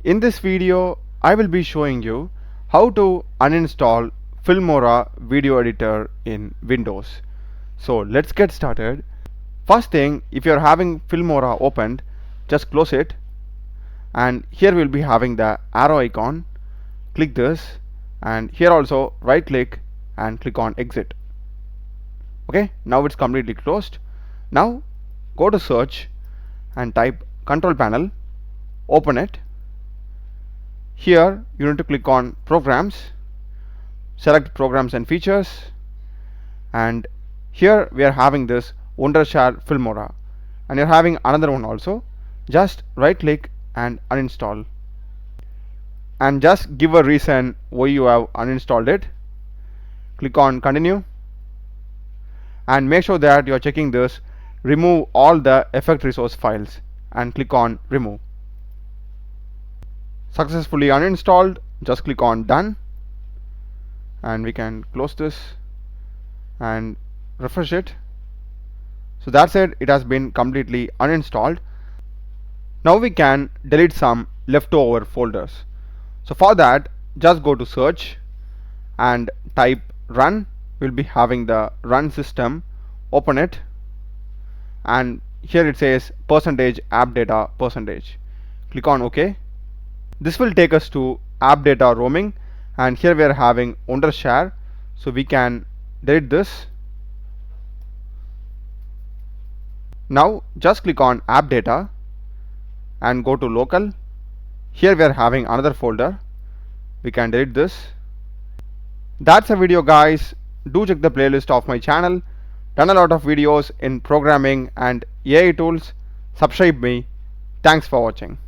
In this video, I will be showing you how to uninstall Filmora video editor in Windows. So let's get started. First thing, if you're having Filmora opened, just close it, and here we'll be having the arrow icon. Click this, and here also right click and click on exit. Okay, now it's completely closed. Now go to search and type control panel, open it. Here you need to click on programs, select programs and features, and here we are having this wondershare Filmora, and you're having another one also. Just right click and uninstall, and just give a reason why you have uninstalled it. Click on continue, and make sure that you are checking this remove all the effect resource files, and click on remove. Successfully uninstalled. Just click on done, and we can close this and refresh it. So that's it, it has been completely uninstalled. Now we can delete some leftover folders. So for that, just go to search and type run. We'll be having the run system, open it, and here it says percentage app data percentage. Click on OK. This will take us to app data roaming, and here we are having wondershare, so we can delete this. Now just click on app data and go to local. Here we are having another folder, we can delete this. That's a video, guys. Do check the playlist of my channel. Done a lot of videos in programming and AI tools. Subscribe me. Thanks for watching.